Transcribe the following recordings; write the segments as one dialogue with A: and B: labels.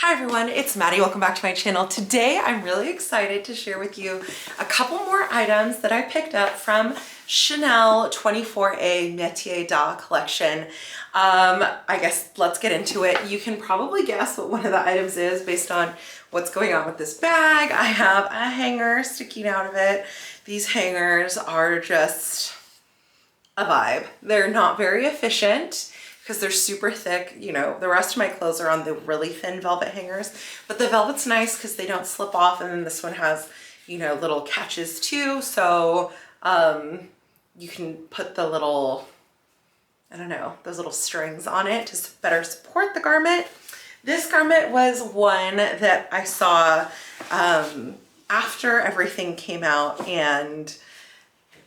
A: Hi everyone, it's Maddie. Welcome back to my channel. Today I'm really excited to share with you a couple more items that I picked up from Chanel 24A Metier D'Arts Collection. I guess let's get into it. You can probably guess what one of the items is based on what's going on with this bag. I have a hanger sticking out of it. These hangers are just a vibe. They're not very efficient because they're super thick. You know, the rest of my clothes are on the really thin velvet hangers, but the velvet's nice because they don't slip off. And then this one has, you know, little catches too. So you can put the little, I don't know, those little strings on it to better support the garment. This garment was one that I saw after everything came out and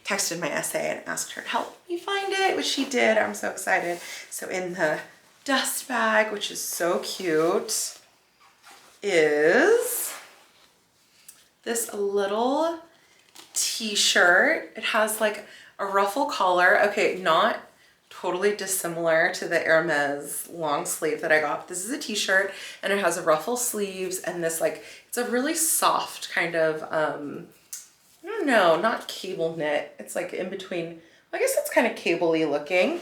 A: texted my SA and asked her to help me find it, which she did. I'm so excited. So in the dust bag, which is so cute, is this little t-shirt. It has like a ruffle collar. Okay, not totally dissimilar to the Hermes long sleeve that I got. This is a t-shirt and it has a ruffle sleeves and this like, it's a really soft kind of, I don't know, not cable knit. It's like in between, I guess it's kind of cable-y looking.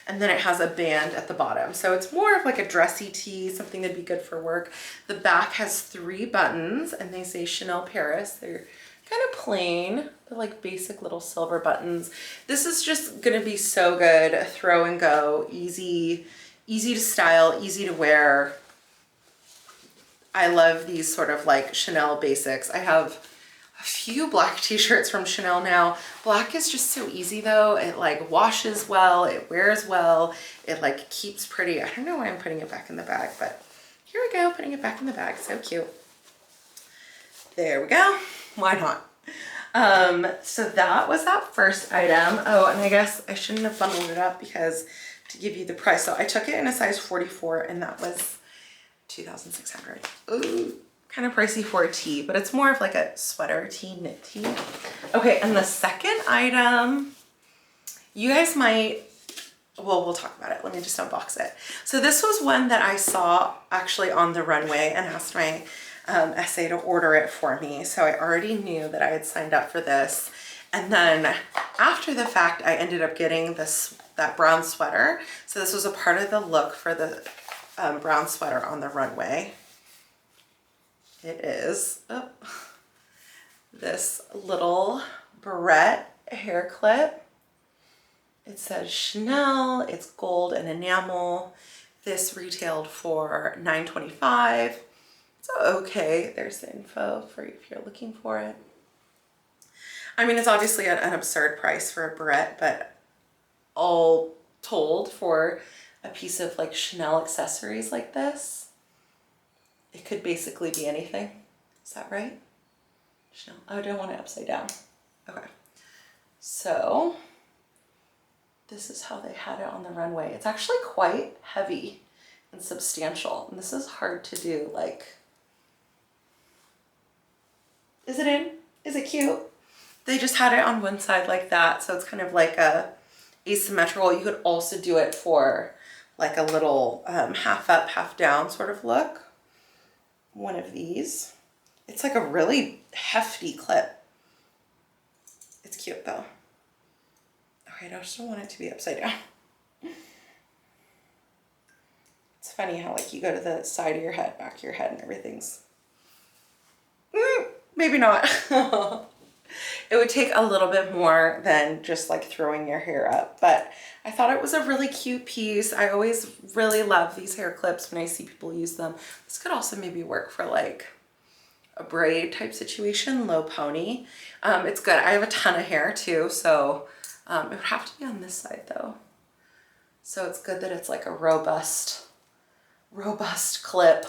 A: And then it has a band at the bottom. So it's more of like a dressy tee, something that'd be good for work. The back has 3 buttons and they say Chanel Paris. They're kind of plain, but like basic little silver buttons. This is just gonna be so good. Throw and go, easy to style, easy to wear. I love these sort of like Chanel basics. I have a few black t-shirts from Chanel now. Black is just so easy though. It like washes well, it wears well, it like keeps pretty. I don't know why I'm putting it back in the bag, but here we go, putting it back in the bag. So cute. There we go. Why not? So that was that first item. Oh, and I guess I shouldn't have bundled it up because to give you the price. So I took it in a size 44 and that was $2,600. Ooh. Kind of pricey for a tee, but it's more of like a sweater tee, knit tee. Okay, and the second item, you guys might, well, we'll talk about it. Let me just unbox it. So this was one that I saw actually on the runway and asked my SA to order it for me. So I already knew that I had signed up for this. And then after the fact, I ended up getting that brown sweater. So this was a part of the look for the brown sweater on the runway. It is this little barrette hair clip. It says Chanel, it's gold and enamel. This retailed for $9.25. So okay, there's the info for if you're looking for it. I mean, it's obviously an absurd price for a barrette, but all told for a piece of like Chanel accessories like this, it could basically be anything. Is that right? Chanel. Oh, I don't want it upside down. Okay. So this is how they had it on the runway. It's actually quite heavy and substantial. And this is hard to do. Like, is it in? Is it cute? They just had it on one side like that. So it's kind of like a asymmetrical. You could also do it for like a little half up, half down sort of look. One of these. It's like a really hefty clip. It's cute though. Okay, I just don't want it to be upside down. It's funny how like you go to the side of your head, back of your head, and everything's maybe not. It would take a little bit more than just like throwing your hair up, but I thought it was a really cute piece. I always really love these hair clips when I see people use them. This could also maybe work for like a braid type situation, low pony. It's good. I have a ton of hair too, so it would have to be on this side though. So it's good that it's like a robust clip.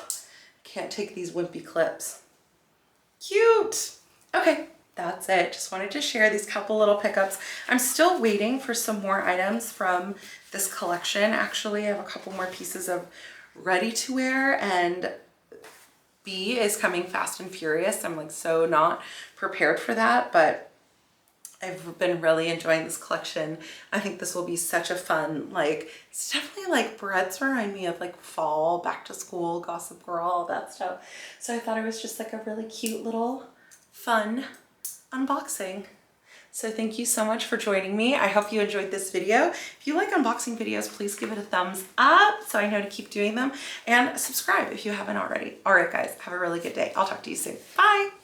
A: Can't take these wimpy clips. Cute. Okay. That's it. Just wanted to share these couple little pickups. I'm still waiting for some more items from this collection. Actually, I have a couple more pieces of ready to wear and B is coming fast and furious. I'm like so not prepared for that, but I've been really enjoying this collection. I think this will be such a fun, like, it's definitely like breads remind me of like fall, back to school, Gossip Girl, all that stuff. So I thought it was just like a really cute little fun unboxing. So thank you so much for joining me. I hope you enjoyed this video. If you like unboxing videos, please give it a thumbs up so I know to keep doing them, and subscribe if you haven't already. All right, guys, have a really good day. I'll talk to you soon. Bye.